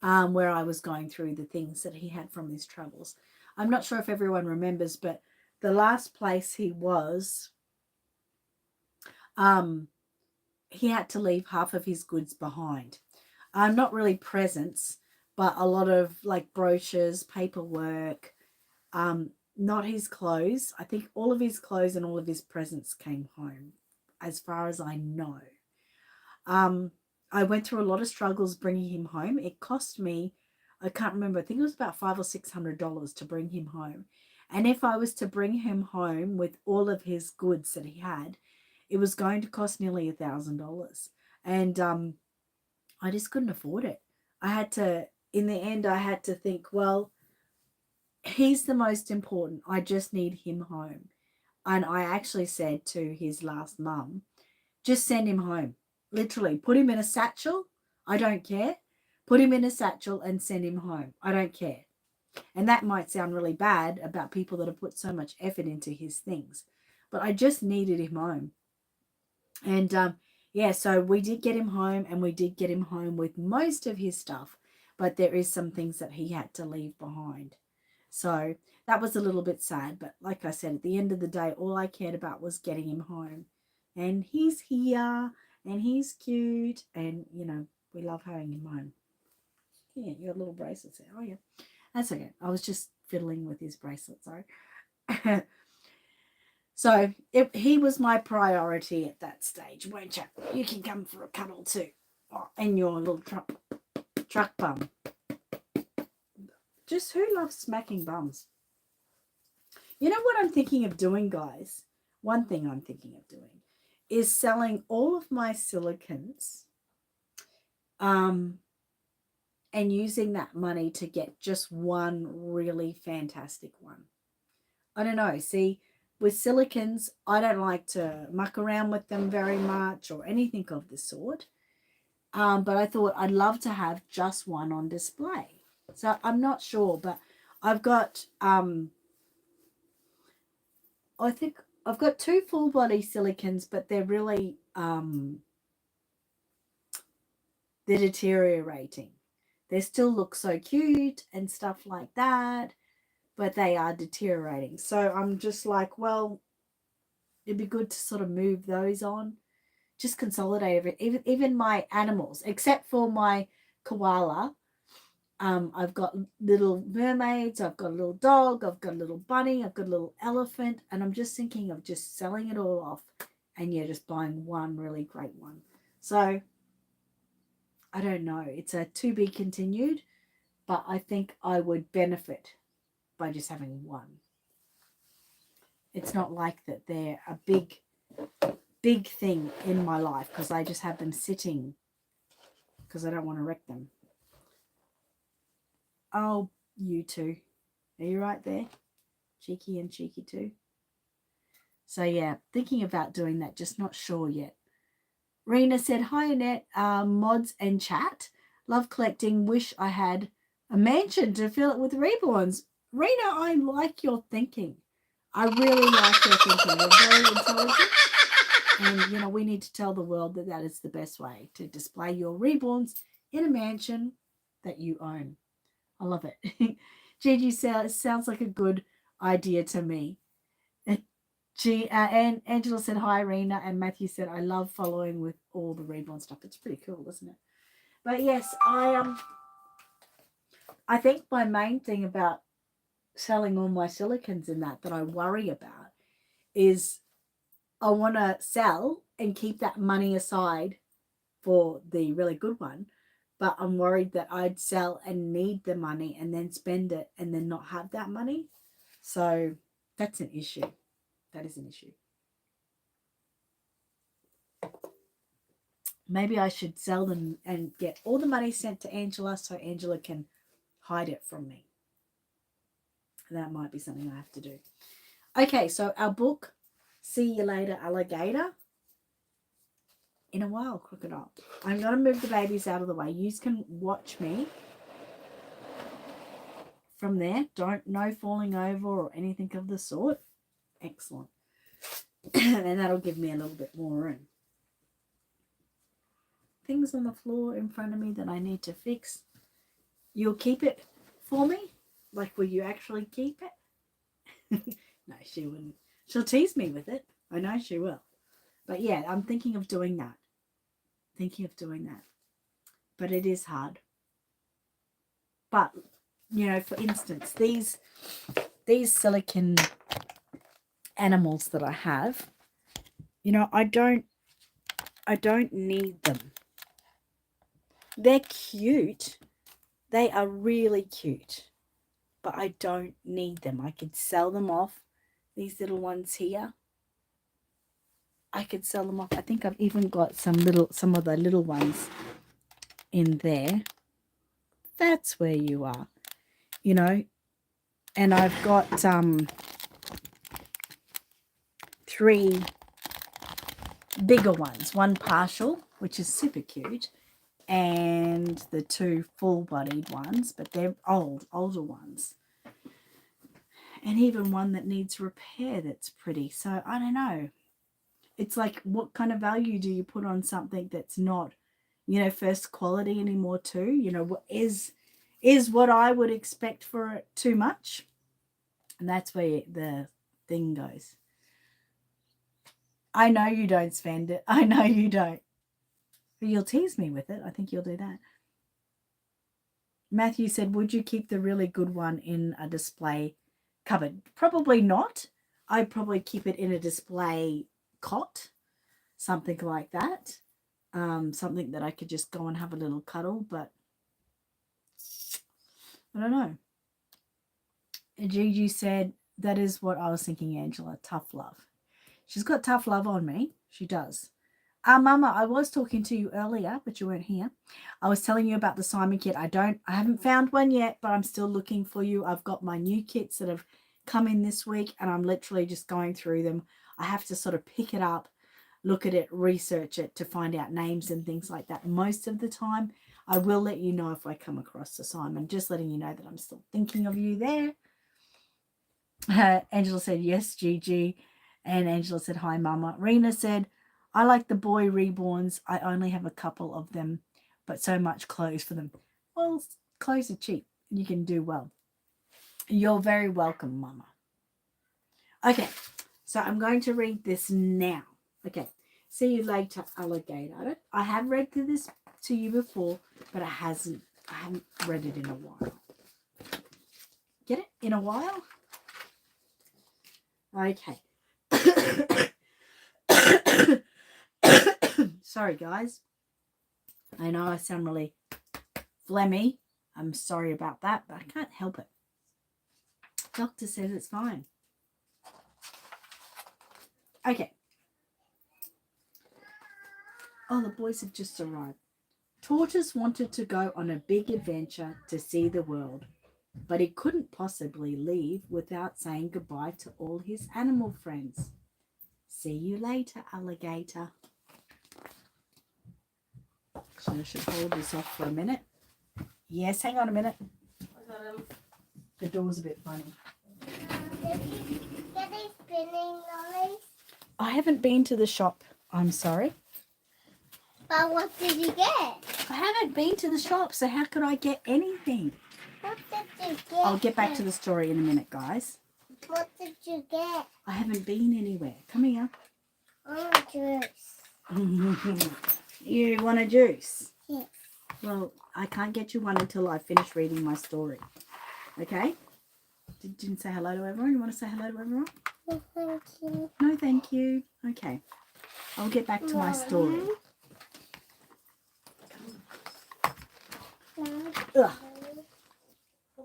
where I was going through the things that he had from his travels. I'm not sure if everyone remembers, but the last place he was, he had to leave half of his goods behind. Not really presents, but a lot of like brochures, paperwork, not his clothes. I think all of his clothes and all of his presents came home, as far as I know. I went through a lot of struggles bringing him home. It cost me, I can't remember, I think it was about $500 or $600 to bring him home. And if I was to bring him home with all of his goods that he had, it was going to cost nearly $1,000. And I just couldn't afford it. I had to, in the end, I had to think, well, he's the most important. I just need him home. And I actually said to his last mum, just send him home. Literally, put him in a satchel. I don't care. Put him in a satchel and send him home. I don't care. And that might sound really bad about people that have put so much effort into his things. But I just needed him home. And yeah, so we did get him home, and we did get him home with most of his stuff. But there is some things that he had to leave behind. So that was a little bit sad. But like I said, at the end of the day, all I cared about was getting him home. And he's here, and he's cute, and, you know, we love having him home. Yeah, you got little bracelets there. Oh, yeah. That's okay. I was just fiddling with his bracelet, sorry. So he was my priority at that stage, won't you? You can come for a cuddle too. Oh, and your little truck bum. Just who loves smacking bums? You know what I'm thinking of doing, guys? One thing I'm thinking of doing is selling all of my silicons and using that money to get just one really fantastic one. I don't know. See, with silicons, I don't like to muck around with them very much or anything of the sort. But I thought I'd love to have just one on display. So I'm not sure, but I've got, I think I've got 2 full body silicons, but they're really, they're deteriorating. They still look so cute and stuff like that, but they are deteriorating. So I'm just like, well, it'd be good to sort of move those on. Just consolidate it. Even my animals, except for my koala, I've got little mermaids, I've got a little dog, I've got a little bunny, I've got a little elephant, and I'm just thinking of just selling it all off and, yeah, just buying one really great one. So I don't know. It's a to be continued, but I think I would benefit by just having one. It's not like that they're a big thing in my life, because I just have them sitting because I don't want to wreck them. Oh, you two. Are you right there? Cheeky and cheeky too. So yeah, thinking about doing that, just not sure yet. Rena said, hi Annette, mods and chat. Love collecting. Wish I had a mansion to fill it with reborns. Rena, I like your thinking. I really like your thinking. You're very intelligent. And, you know, we need to tell the world that that is the best way to display your reborns in a mansion that you own. I love it. Gigi sounds like a good idea to me. And Angela said, hi, Rena. And Matthew said, I love following with all the reborn stuff. It's pretty cool, isn't it? But yes, I think my main thing about selling all my silicons in that I worry about is I want to sell and keep that money aside for the really good one. But I'm worried that I'd sell and need the money and then spend it and then not have that money. So that's an issue. That is an issue. Maybe I should sell them and get all the money sent to Angela so Angela can hide it from me. That might be something I have to do. Okay, so our book, See You Later, Alligator. In a while, crocodile. I'm going to move the babies out of the way. You can watch me from there. No falling over or anything of the sort. Excellent. And that'll give me a little bit more room. Things on the floor in front of me that I need to fix. You'll keep it for me? Like, will you actually keep it? No, she wouldn't. She'll tease me with it. I know she will. But yeah, I'm thinking of doing that. But it is hard. But, you know, for instance, these silicon animals that I have, you know, I don't need them. They're cute. They are really cute. But I don't need them. I could sell them off. These little ones here. I could sell them off. I think I've even got some of the little ones in there. That's where you are. You know. And I've got 3 bigger ones. One partial, which is super cute, and the 2 full-bodied ones, but they're older ones. And even one that needs repair that's pretty. So I don't know. It's like, what kind of value do you put on something that's not, you know, first quality anymore too? You know, what is what I would expect for it too much? And that's where the thing goes. I know you don't spend it. I know you don't. But you'll tease me with it. I think you'll do that. Matthew said, would you keep the really good one in a display cupboard? Probably not. I'd probably keep it in a display cot, something like that. Something that I could just go and have a little cuddle, but I don't know. And Gigi said, that is what I was thinking, Angela. Tough love. She's got tough love on me. She does. Mama, I was talking to you earlier, but you weren't here. I was telling you about the Simon kit. I haven't found one yet, but I'm still looking for you. I've got my new kits that have come in this week, and I'm literally just going through them. I have to sort of pick it up, look at it, research it to find out names and things like that. Most of the time, I will let you know if I come across the Simon. Just letting you know that I'm still thinking of you there. Angela said, yes, Gigi. And Angela said, hi, Mama. Rena said, I like the boy Reborns. I only have a couple of them, but so much clothes for them. Well, clothes are cheap. You can do well. You're very welcome, Mama. Okay, so I'm going to read this now. Okay, see you later, alligator. I have read through this to you before, but I haven't read it in a while. Get it? In a while? Okay. Sorry, guys. I know I sound really phlegmy. I'm sorry about that, but I can't help it. Doctor says it's fine. Okay. Oh, the boys have just arrived. Tortoise wanted to go on a big adventure to see the world, but he couldn't possibly leave without saying goodbye to all his animal friends. See you later, alligator. So I should hold this off for a minute. Yes, hang on a minute. The door's a bit funny. Get these spinning lollies? I haven't been to the shop. I'm sorry. But what did you get? I haven't been to the shop, so how could I get anything? What did you get? I'll get back to the story in a minute, guys. What did you get? I haven't been anywhere. Come here. I want juice. You want a juice? Yes. Well, I can't get you one until I finish reading my story. Okay? Didn't say hello to everyone? You want to say hello to everyone? No, thank you. No, thank you. Okay. I'll get back to my story. Ugh.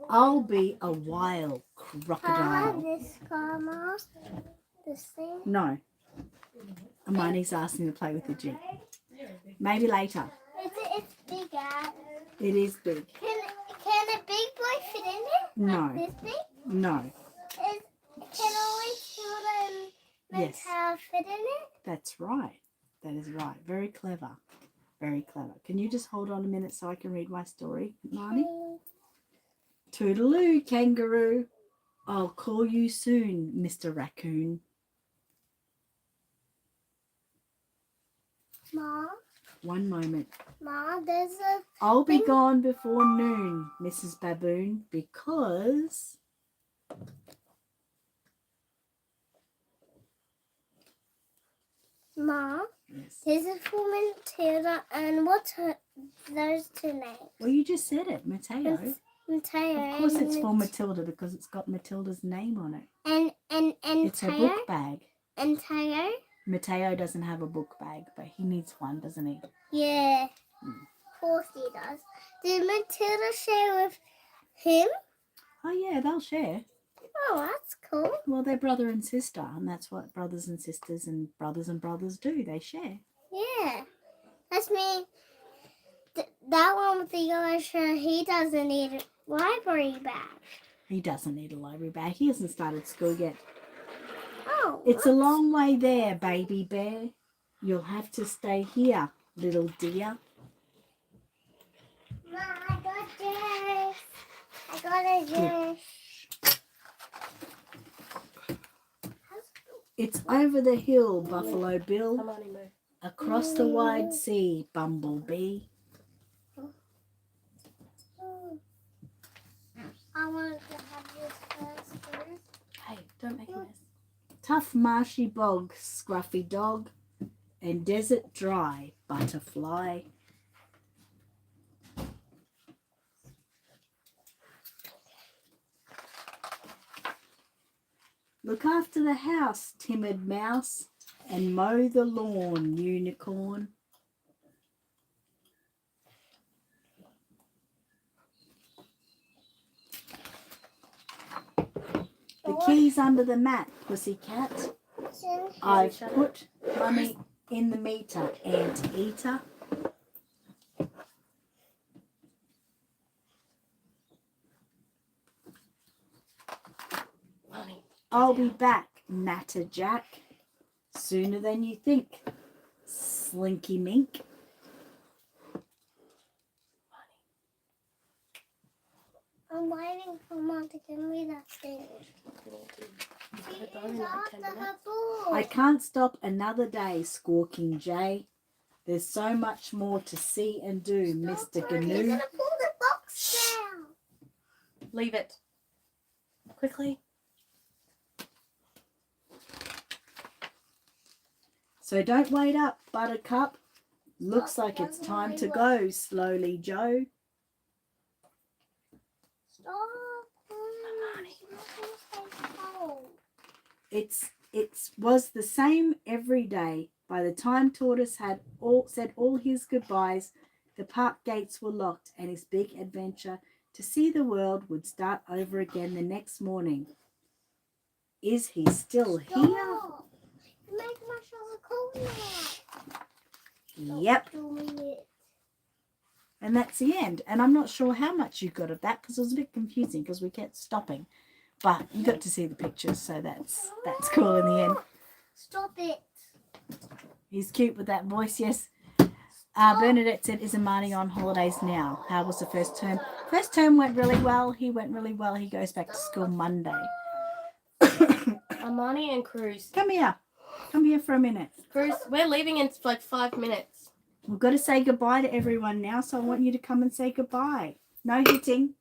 I'll be a wild Can I crocodile. have this, Grandma? This thing? No. Hermione's asking to play with the Jeep. Maybe later. It's bigger. It is big. Can a big boy fit in it? No. Like this big? No. Can only children Yes. fit in it? That's right. That is right. Very clever. Very clever. Can you just hold on a minute so I can read my story, Marnie? Toodaloo, kangaroo. I'll call you soon, Mr. Raccoon. Mom? One moment. Mom, there's a... I'll be gone before noon, Mrs. Baboon, because... Mom? Yes. There's a for Matilda, and what's those two names? Well, you just said it, Mateo. Mateo. Of course it's for Matilda because it's got Matilda's name on it. And It's her Teo? book bag. And Teo? Mateo doesn't have a book bag, but he needs one, doesn't he? Yeah. course he does. Did Matilda share with him? Oh, yeah, they'll share. Oh, that's cool. Well, they're brother and sister, and that's what brothers and sisters and brothers do. They share. Yeah. That's me. That one with the yellow shirt, he doesn't need a library bag. He doesn't need a library bag. He hasn't started school yet. Oh. It's a long way there, baby bear. You'll have to stay here, little dear. Mom, I got this. I got a dress. It's over the hill, Buffalo Bill. Come on, Emo. Across the wide sea, Bumblebee. I wanted to have this first. Hey, don't make a mess. Tough marshy bog, scruffy dog, and desert dry, butterfly. Look after the house, timid mouse, and mow the lawn, unicorn. The key's under the mat, pussycat. I've put money in the meter, anteater. Money. I'll be back, Natterjack, sooner than you think, Slinky Mink. I'm waiting for Mom to give me that thing. You gotta go in like 10 minutes. I can't stop another day, Squawking Jay. There's so much more to see and do, Mr. You're Gnu. gonna pull the box down. Leave it. Quickly. So don't wait up, Buttercup. Looks like it's time to go, Slowly Joe. Stop. It was the same every day. By the time Tortoise had said all his goodbyes, the park gates were locked and his big adventure to see the world would start over again the next morning. Is he still here? Stop. You make my shower cold. Yep. Doing it. And that's the end. And I'm not sure how much you got of that because it was a bit confusing because we kept stopping. But you got to see the pictures, so that's cool in the end. Stop it. He's cute with that voice, yes. Bernadette said, is Amani on holidays now? How was the first term? First term went really well. He went really well. He goes back to school Monday. Amani and Cruz. Come here. Come here for a minute. Cruz, we're leaving in like 5 minutes. We've got to say goodbye to everyone now, so I want you to come and say goodbye. No hitting.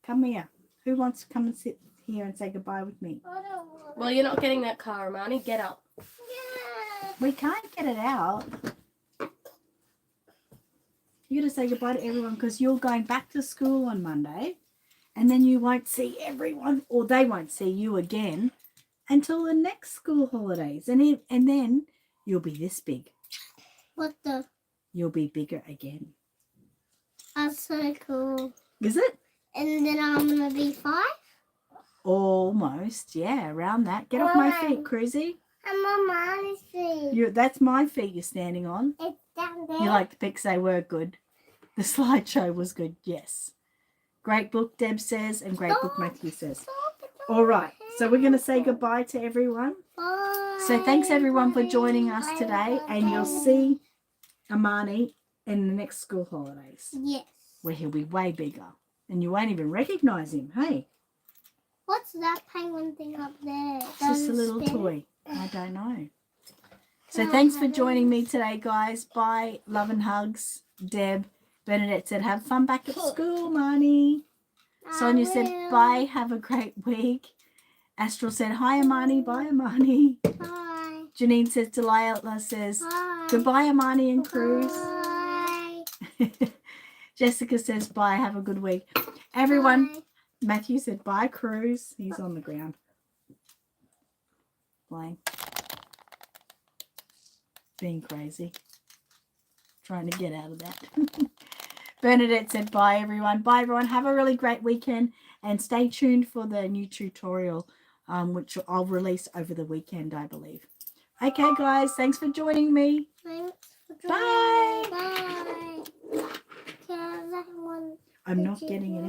Come here. Who wants to come and sit here and say goodbye with me? I don't want Well, you're not getting that car, Amani. Get up. Yeah. We can't get it out. You got to say goodbye to everyone because you're going back to school on Monday and then you won't see everyone or they won't see you again until the next school holidays. And then you'll be this big. What the? You'll be bigger again. That's so cool. Is it? And then I'm gonna be 5. Almost. Yeah, around that. Get off my feet, Cruzy. I'm on Mommy's feet. That's my feet you're standing on. It's down there. You like the pics? They were good. The slideshow was good, yes. Great book, Deb says, and great book, Matthew says. All right, so we're going to say goodbye to everyone. Bye. So thanks everyone for joining us today, and you'll see Amani in the next school holidays, Yes. where he'll be way bigger, and you won't even recognise him. Hey, What's that penguin thing up there? it's just a Does it little spin? toy. I don't know. So Can I thanks for have it? joining me today, guys. Bye. Love and hugs. Deb. Bernadette said, have fun back at school, Marnie. Sonia said, will. bye. Have a great week. Astral said, hi, Amani. Bye, Amani. Bye. Janine says, Delilah says, Bye. goodbye, Amani and Cruz. Bye. Jessica says, bye. Have a good week. Everyone, Bye. Matthew said, bye, Cruz. He's on the ground. Playing. Being crazy. Trying to get out of that. Bernadette said bye, everyone. Bye, everyone. Have a really great weekend and stay tuned for the new tutorial, which I'll release over the weekend, I believe. Okay, guys. Thanks for joining me. Thanks for Bye. joining me. Bye. I'm not getting it.